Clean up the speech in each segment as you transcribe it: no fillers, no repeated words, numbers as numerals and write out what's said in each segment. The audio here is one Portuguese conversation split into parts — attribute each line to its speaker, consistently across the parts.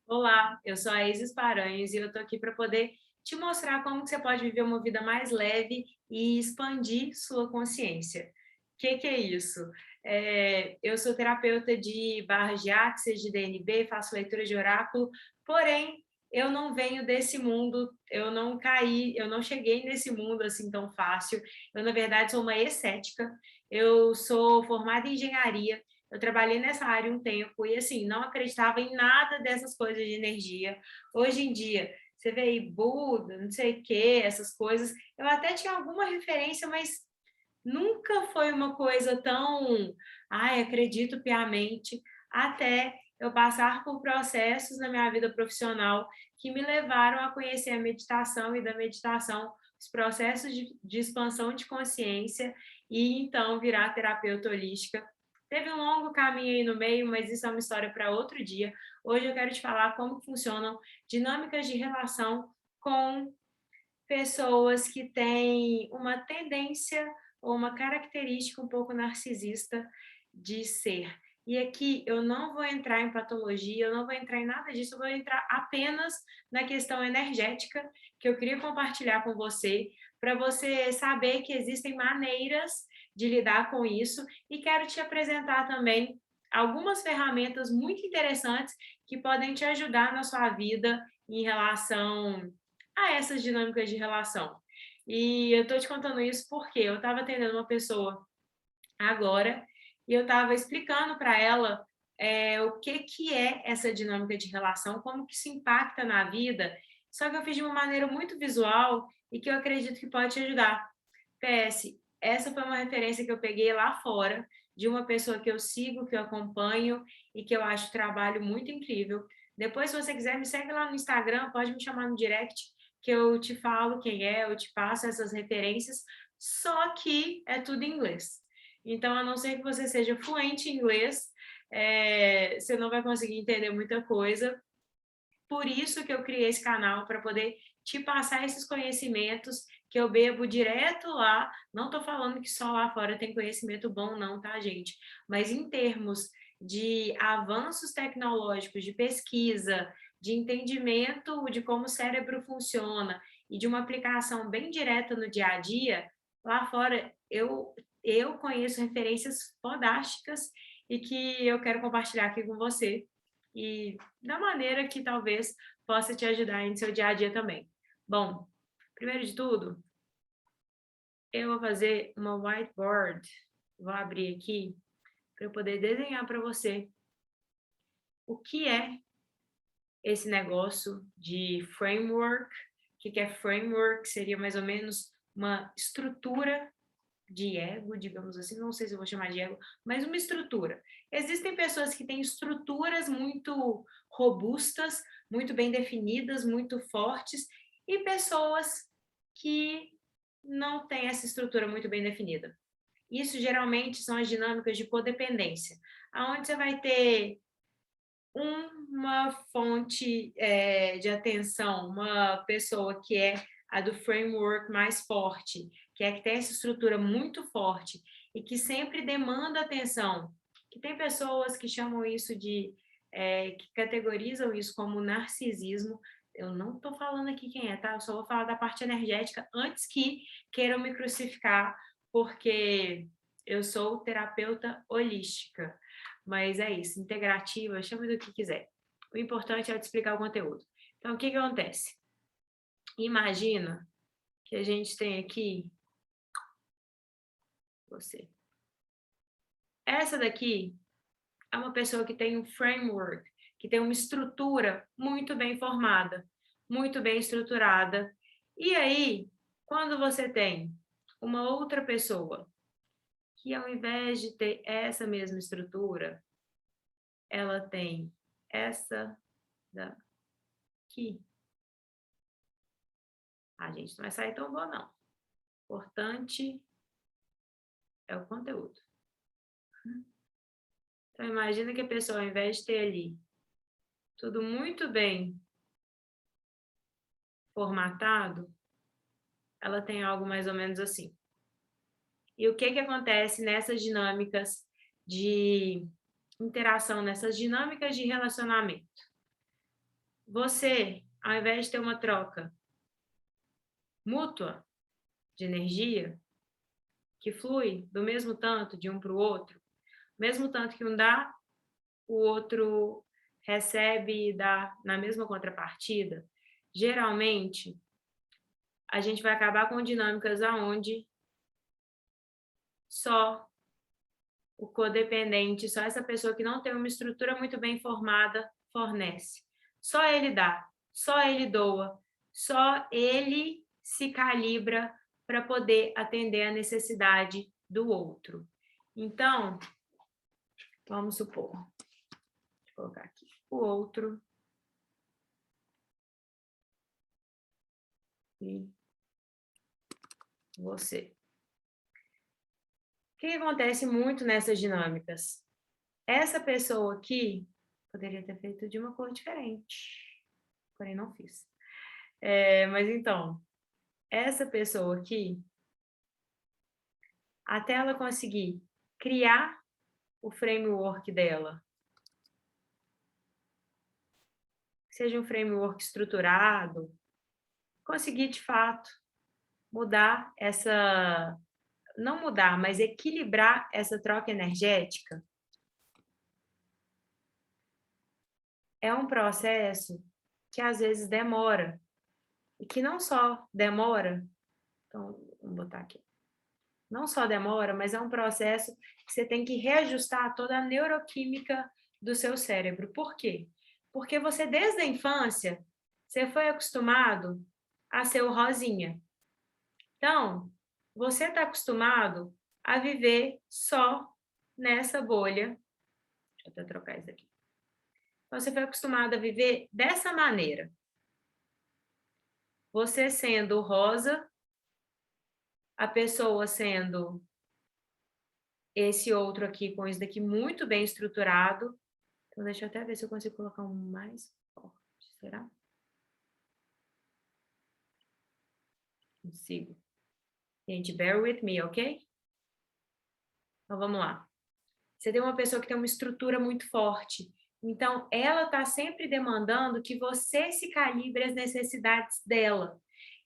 Speaker 1: Olá, eu sou a Isis Paranhos e eu tô aqui para poder te mostrar como que você pode viver uma vida mais leve e expandir sua consciência. O que é isso? Eu sou terapeuta de barras de Axis, de DNB, faço leitura de oráculo, porém, eu não venho desse mundo, eu não caí, eu não cheguei nesse mundo assim tão fácil. Eu, na verdade, sou uma excética, eu sou formada em engenharia, eu trabalhei nessa área um tempo e, assim, não acreditava em nada dessas coisas de energia. Hoje em dia, você vê aí Buda, não sei o quê, essas coisas. Eu até tinha alguma referência, mas nunca foi uma coisa tão, ai, acredito piamente, até eu passar por processos na minha vida profissional que me levaram a conhecer a meditação e da meditação, os processos de expansão de consciência e então virar terapeuta holística. Teve um longo caminho aí no meio, mas isso é uma história para outro dia. Hoje eu quero te falar como funcionam dinâmicas de relação com pessoas que têm uma tendência ou uma característica um pouco narcisista de ser. E aqui eu não vou entrar em patologia, eu não vou entrar em nada disso, eu vou entrar apenas na questão energética que eu queria compartilhar com você, para você saber que existem maneiras de lidar com isso e quero te apresentar também algumas ferramentas muito interessantes que podem te ajudar na sua vida em relação a essas dinâmicas de relação. E eu tô te contando isso porque eu estava atendendo uma pessoa agora e eu estava explicando para ela o que que é essa dinâmica de relação, como que isso impacta na vida, só que eu fiz de uma maneira muito visual e que eu acredito que pode te ajudar. PS, essa foi uma referência que eu peguei lá fora, de uma pessoa que eu sigo, que eu acompanho e que eu acho o trabalho muito incrível. Depois, se você quiser, me segue lá no Instagram, pode me chamar no direct, que eu te falo quem é, eu te passo essas referências, só que é tudo em inglês. Então, a não ser que você seja fluente em inglês, você não vai conseguir entender muita coisa. Por isso que eu criei esse canal, para poder te passar esses conhecimentos que eu bebo direto lá. Não estou falando que só lá fora tem conhecimento bom, não, tá, gente? Mas em termos de avanços tecnológicos, de pesquisa, de entendimento de como o cérebro funciona e de uma aplicação bem direta no dia a dia, lá fora eu conheço referências fodásticas e que eu quero compartilhar aqui com você e da maneira que talvez possa te ajudar em seu dia a dia também. Bom, primeiro de tudo, eu vou fazer uma whiteboard, vou abrir aqui para eu poder desenhar para você o que é esse negócio de framework. O que é framework? Seria mais ou menos uma estrutura de ego, digamos assim, não sei se eu vou chamar de ego, mas uma estrutura. Existem pessoas que têm estruturas muito robustas, muito bem definidas, muito fortes, e pessoas que não têm essa estrutura muito bem definida. Isso geralmente são as dinâmicas de codependência, aonde você vai ter uma fonte de atenção, uma pessoa que é a do framework mais forte, que é que tem essa estrutura muito forte e que sempre demanda atenção. Que tem pessoas que chamam isso de, que categorizam isso como narcisismo. Eu não estou falando aqui quem é, tá? Eu só vou falar da parte energética antes que queiram me crucificar, porque eu sou terapeuta holística. Mas é isso, integrativa, chame do que quiser. O importante é te explicar o conteúdo. Então, o que que acontece? Imagina que a gente tem aqui você. Essa daqui é uma pessoa que tem um framework, que tem uma estrutura muito bem formada, muito bem estruturada. E aí, quando você tem uma outra pessoa que, ao invés de ter essa mesma estrutura, ela tem essa daqui. A gente não vai sair tão bom, não. Importante é o conteúdo. Então, imagina que a pessoa, ao invés de ter ali tudo muito bem formatado, ela tem algo mais ou menos assim. E o que que acontece nessas dinâmicas de interação, nessas dinâmicas de relacionamento? você, ao invés de ter uma troca mútua de energia, que flui do mesmo tanto de um para o outro, mesmo tanto que um dá, o outro recebe e dá na mesma contrapartida, geralmente a gente vai acabar com dinâmicas aonde só o codependente, só essa pessoa que não tem uma estrutura muito bem formada fornece. Só ele dá, só ele doa, só ele se calibra para poder atender a necessidade do outro. Então, vamos supor, vou colocar aqui, o outro e você. O que acontece muito nessas dinâmicas? Essa pessoa aqui poderia ter feito de uma cor diferente, porém não fiz. Mas então, essa pessoa aqui, até ela conseguir criar o framework dela, seja um framework estruturado, conseguir de fato mudar essa, não mudar, mas equilibrar essa troca energética, é um processo que às vezes demora, e que não só demora, então, vamos botar aqui, não só demora, mas é um processo que você tem que reajustar toda a neuroquímica do seu cérebro. Por quê? Porque você, desde a infância, você foi acostumado a ser o rosinha. Então, você está acostumado a viver só nessa bolha. Deixa eu até trocar isso aqui. Então, você foi acostumado a viver dessa maneira. Você sendo rosa, a pessoa sendo esse outro aqui, com isso daqui muito bem estruturado. Então, deixa eu até ver se eu consigo colocar um mais forte. Será? Consigo. Gente, bear with me, ok? Então, vamos lá. Você tem uma pessoa que tem uma estrutura muito forte. Então, ela está sempre demandando que você se calibre as necessidades dela.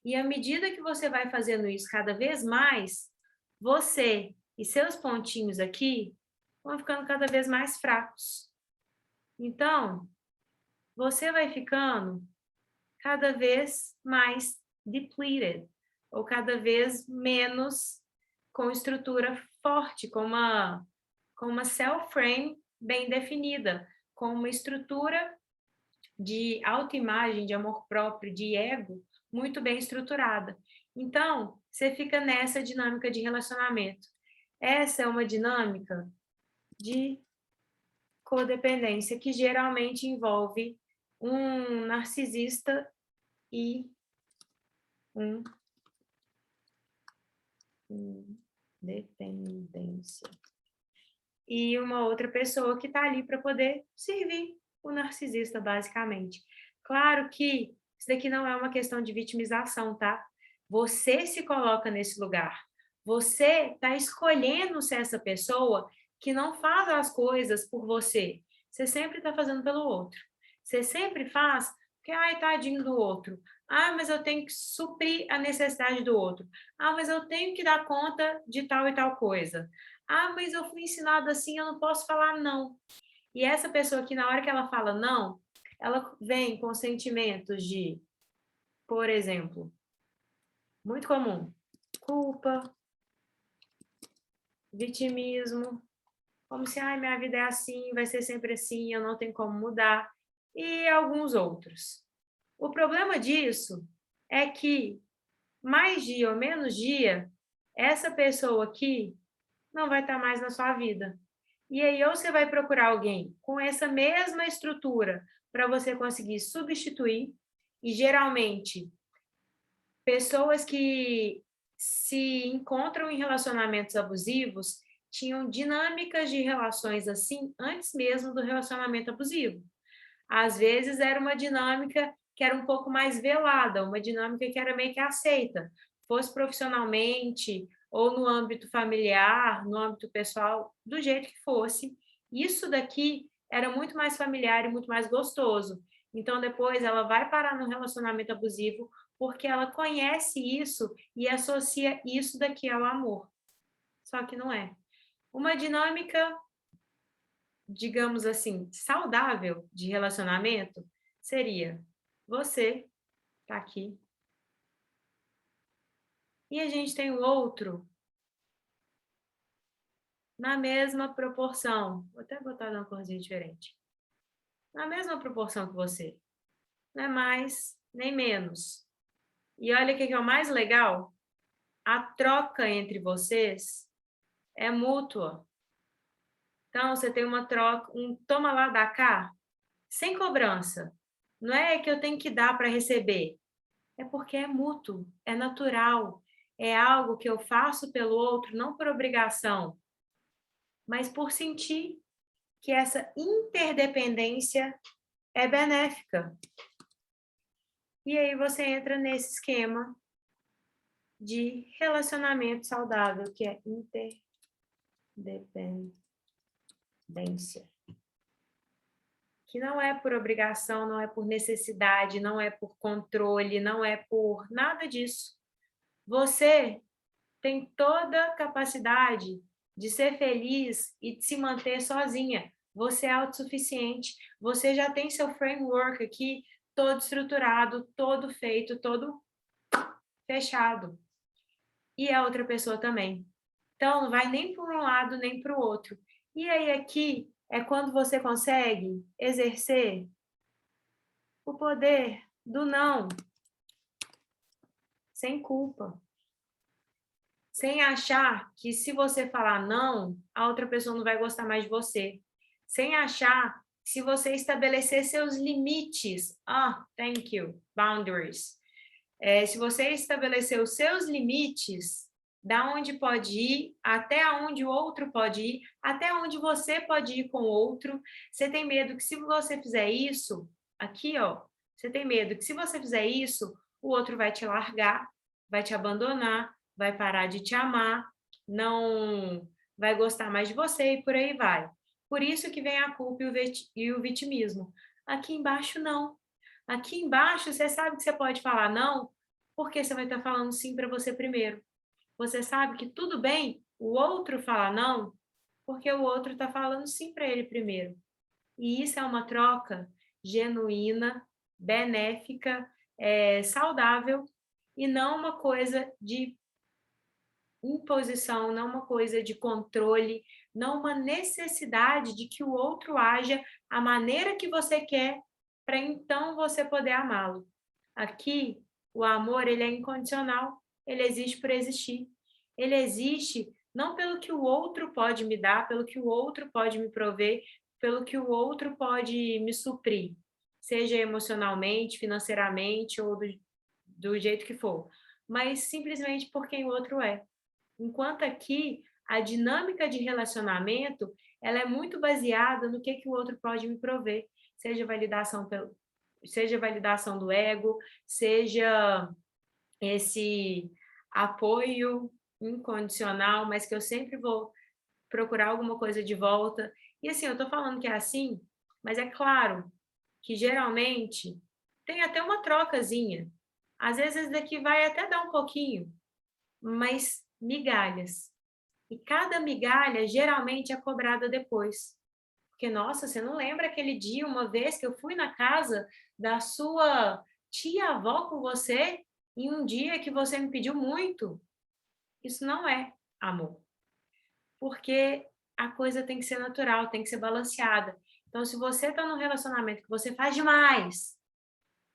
Speaker 1: E à medida que você vai fazendo isso cada vez mais, você e seus pontinhos aqui vão ficando cada vez mais fracos. Então, você vai ficando cada vez mais depleted, ou cada vez menos com estrutura forte, com uma self-frame bem definida, com uma estrutura de autoimagem, de amor próprio, de ego, muito bem estruturada. Então, você fica nessa dinâmica de relacionamento. Essa é uma dinâmica de codependência que geralmente envolve um narcisista e um dependência. E uma outra pessoa que está ali para poder servir o narcisista, basicamente. Claro que isso daqui não é uma questão de vitimização, tá? Você se coloca nesse lugar. Você está escolhendo ser essa pessoa que não faz as coisas por você. Você sempre está fazendo pelo outro. Você sempre faz porque, ai, tadinho do outro. Ah, mas eu tenho que suprir a necessidade do outro. Ah, mas eu tenho que dar conta de tal e tal coisa. Ah, mas eu fui ensinada assim, eu não posso falar não. E essa pessoa que na hora que ela fala não, ela vem com sentimentos de, por exemplo, muito comum, culpa, vitimismo, como se, ai, minha vida é assim, vai ser sempre assim, eu não tenho como mudar, e alguns outros. O problema disso é que, mais dia ou menos dia, essa pessoa aqui não vai estar mais na sua vida. E aí, ou você vai procurar alguém com essa mesma estrutura para você conseguir substituir, e geralmente, pessoas que se encontram em relacionamentos abusivos tinham dinâmicas de relações assim antes mesmo do relacionamento abusivo. Às vezes era uma dinâmica que era um pouco mais velada, uma dinâmica que era meio que aceita, fosse profissionalmente ou no âmbito familiar, no âmbito pessoal, do jeito que fosse. Isso daqui era muito mais familiar e muito mais gostoso. Então, depois ela vai parar no relacionamento abusivo porque ela conhece isso e associa isso daqui ao amor. Só que não é. Uma dinâmica, digamos assim, saudável de relacionamento seria você tá aqui e a gente tem o outro na mesma proporção. Vou até botar uma corzinha diferente. Na mesma proporção que você. Não é mais nem menos. E olha o que é o mais legal. A troca entre vocês é mútua. Então, você tem uma troca, um toma lá, dá cá, sem cobrança. Não é que eu tenho que dar para receber. É porque é mútuo, é natural. É algo que eu faço pelo outro, não por obrigação, mas por sentir que essa interdependência é benéfica. E aí você entra nesse esquema de relacionamento saudável, que é interdependência. Que não é por obrigação, não é por necessidade, não é por controle, não é por nada disso. Você tem toda a capacidade de ser feliz e de se manter sozinha. Você é autossuficiente, você já tem seu framework aqui todo estruturado, todo feito, todo fechado. E a outra pessoa também. Então, não vai nem para um lado, nem para o outro. E aí, aqui, é quando você consegue exercer o poder do não, sem culpa. Sem achar que se você falar não, a outra pessoa não vai gostar mais de você. Sem achar que se você estabelecer seus limites, thank you, boundaries. Se você estabelecer os seus limites, da onde pode ir, até onde o outro pode ir, até onde você pode ir com o outro, você tem medo que se você fizer isso, aqui, ó, você tem medo que se você fizer isso, o outro vai te largar, vai te abandonar, vai parar de te amar, não vai gostar mais de você e por aí vai. Por isso que vem a culpa e o vitimismo. Aqui embaixo, não. Aqui embaixo, você sabe que você pode falar não, porque você vai estar falando sim para você primeiro. Você sabe que tudo bem o outro falar não, porque o outro está falando sim para ele primeiro. E isso é uma troca genuína, benéfica, saudável, e não uma coisa de imposição, não uma coisa de controle, não uma necessidade de que o outro haja a maneira que você quer, para então você poder amá-lo. Aqui, o amor, ele é incondicional, ele existe por existir. Ele existe não pelo que o outro pode me dar, pelo que o outro pode me prover, pelo que o outro pode me suprir, seja emocionalmente, financeiramente ou do jeito que for, mas simplesmente por quem o outro é. Enquanto aqui, a dinâmica de relacionamento, ela é muito baseada no que o outro pode me prover, seja validação do ego, seja esse apoio incondicional, mas que eu sempre vou procurar alguma coisa de volta. E assim, eu tô falando que é assim, mas é claro que geralmente tem até uma trocazinha. Às vezes daqui vai até dar um pouquinho, mas migalhas. E cada migalha geralmente é cobrada depois. Porque, nossa, você não lembra aquele dia, uma vez que eu fui na casa da sua tia-avó com você, em um dia que você me pediu muito? Isso não é amor. Porque a coisa tem que ser natural, tem que ser balanceada. Então, se você está num relacionamento que você faz demais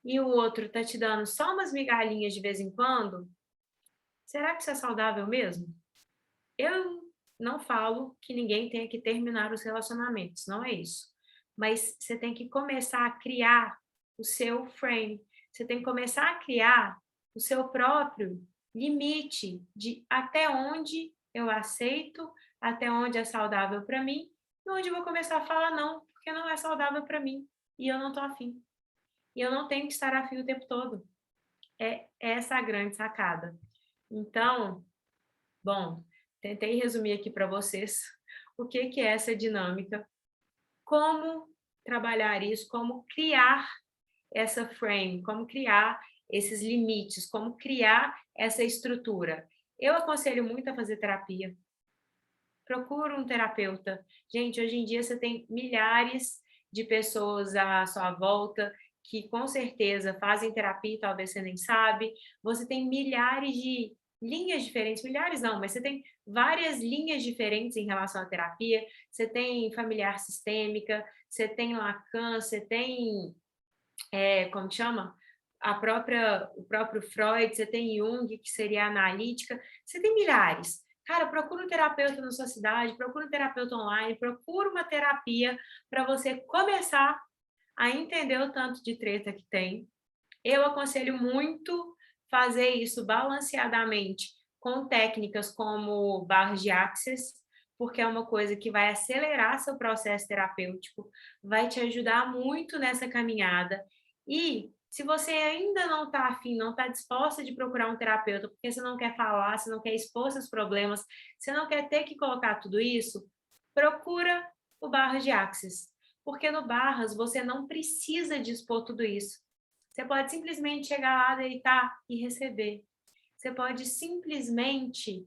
Speaker 1: e o outro está te dando só umas migalhinhas de vez em quando, será que isso é saudável mesmo? Eu não falo que ninguém tenha que terminar os relacionamentos, não é isso. Mas você tem que começar a criar o seu frame, você tem que começar a criar o seu próprio limite de até onde eu aceito, até onde é saudável para mim, e onde eu vou começar a falar não, porque não é saudável para mim, e eu não estou afim. E eu não tenho que estar afim o tempo todo. É essa a grande sacada. Então, bom, tentei resumir aqui para vocês o que é essa dinâmica, como trabalhar isso, como criar essa frame, como criar esses limites, como criar essa estrutura. Eu aconselho muito a fazer terapia. Procura um terapeuta. Gente, hoje em dia você tem milhares de pessoas à sua volta que com certeza fazem terapia e talvez você nem sabe. Você tem milhares de linhas diferentes, milhares não, mas você tem várias linhas diferentes em relação à terapia. Você tem familiar sistêmica, você tem Lacan, você tem, como chama? O próprio Freud, você tem Jung, que seria a analítica, você tem milhares. Cara, procura um terapeuta na sua cidade, procura um terapeuta online, procura uma terapia para você começar a entender o tanto de treta que tem. Eu aconselho muito fazer isso balanceadamente com técnicas como barras de access, porque é uma coisa que vai acelerar seu processo terapêutico, vai te ajudar muito nessa caminhada. E se você ainda não está afim, não está disposta de procurar um terapeuta, porque você não quer falar, você não quer expor seus problemas, você não quer ter que colocar tudo isso, procura o Barras de Access. Porque no Barras você não precisa de expor tudo isso. Você pode simplesmente chegar lá, deitar e receber. Você pode simplesmente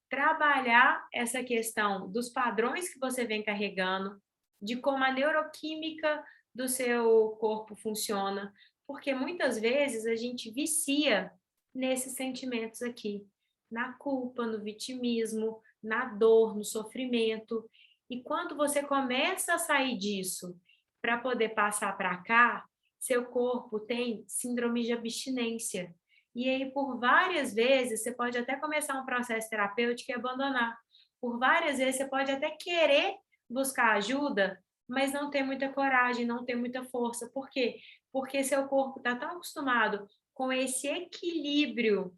Speaker 1: trabalhar essa questão dos padrões que você vem carregando, de como a neuroquímica do seu corpo funciona, porque muitas vezes a gente vicia nesses sentimentos aqui, na culpa, no vitimismo, na dor, no sofrimento. E quando você começa a sair disso para poder passar para cá, seu corpo tem síndrome de abstinência. E aí, por várias vezes, você pode até começar um processo terapêutico e abandonar. Por várias vezes, você pode até querer buscar ajuda, mas não ter muita coragem, não ter muita força. Por quê? Porque seu corpo está tão acostumado com esse equilíbrio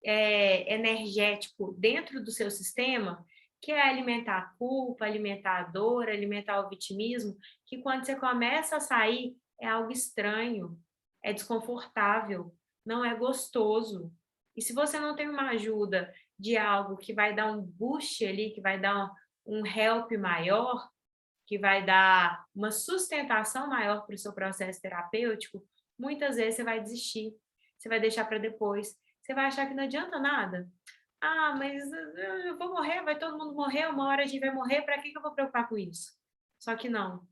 Speaker 1: energético dentro do seu sistema, que é alimentar a culpa, alimentar a dor, alimentar o vitimismo, que quando você começa a sair, é algo estranho, é desconfortável, não é gostoso. E se você não tem uma ajuda de algo que vai dar um boost ali, que vai dar um help maior, que vai dar uma sustentação maior para o seu processo terapêutico, muitas vezes você vai desistir, você vai deixar para depois, você vai achar que não adianta nada. Ah, mas eu vou morrer, vai todo mundo morrer, uma hora a gente vai morrer, para que eu vou preocupar com isso? Só que não.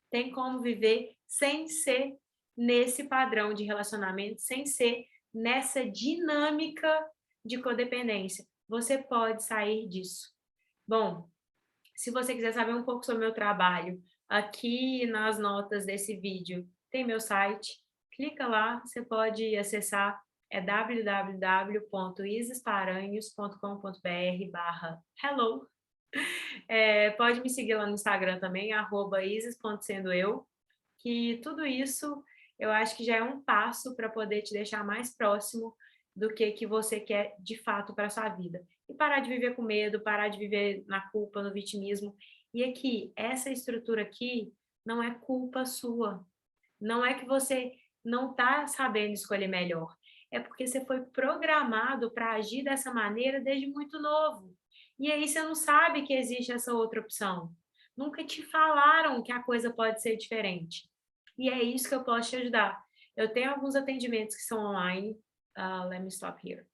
Speaker 1: Tem como viver sem ser nesse padrão de relacionamento, sem ser nessa dinâmica de codependência. Você pode sair disso. Bom, se você quiser saber um pouco sobre o meu trabalho, aqui nas notas desse vídeo tem meu site. Clica lá, você pode acessar, é www.isisparanhos.com.br/hello. Pode me seguir lá no Instagram também, @isis.sendoeu, que tudo isso eu acho que já é um passo para poder te deixar mais próximo do que você quer de fato para a sua vida. E parar de viver com medo, parar de viver na culpa, no vitimismo. E aqui, essa estrutura aqui não é culpa sua. Não é que você não está sabendo escolher melhor. É porque você foi programado para agir dessa maneira desde muito novo. E aí você não sabe que existe essa outra opção. Nunca te falaram que a coisa pode ser diferente. E é isso que eu posso te ajudar. Eu tenho alguns atendimentos que são online. Let me stop here.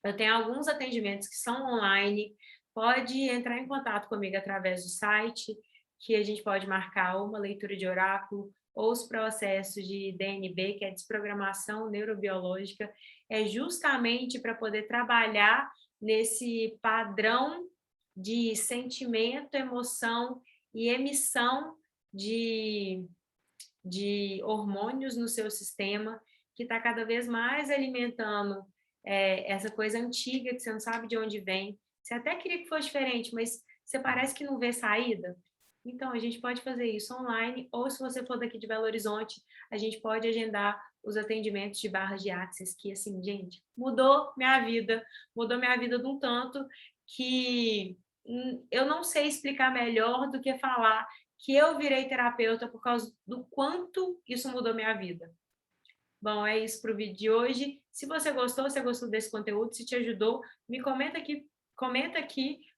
Speaker 1: Eu tenho alguns atendimentos que são online. Pode entrar em contato comigo através do site, que a gente pode marcar uma leitura de oráculo ou os processos de DNB, que é desprogramação neurobiológica, é justamente para poder trabalhar nesse padrão de sentimento, emoção e emissão de hormônios no seu sistema, que está cada vez mais alimentando essa coisa antiga, que você não sabe de onde vem. Você até queria que fosse diferente, mas você parece que não vê saída. Então, a gente pode fazer isso online, ou se você for daqui de Belo Horizonte, a gente pode agendar os atendimentos de barras de access, que, assim, gente, mudou minha vida de um tanto que eu não sei explicar melhor do que falar que eu virei terapeuta por causa do quanto isso mudou minha vida. Bom, é isso para o vídeo de hoje. Se você gostou desse conteúdo, se te ajudou, me comenta aqui,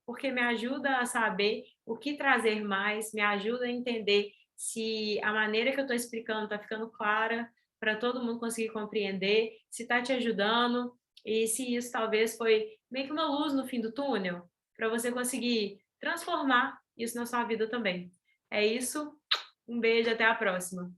Speaker 1: porque me ajuda a saber o que trazer mais, me ajuda a entender se a maneira que eu estou explicando está ficando clara para todo mundo conseguir compreender, se está te ajudando e se isso talvez foi meio que uma luz no fim do túnel, para você conseguir transformar isso na sua vida também. É isso, um beijo, até a próxima.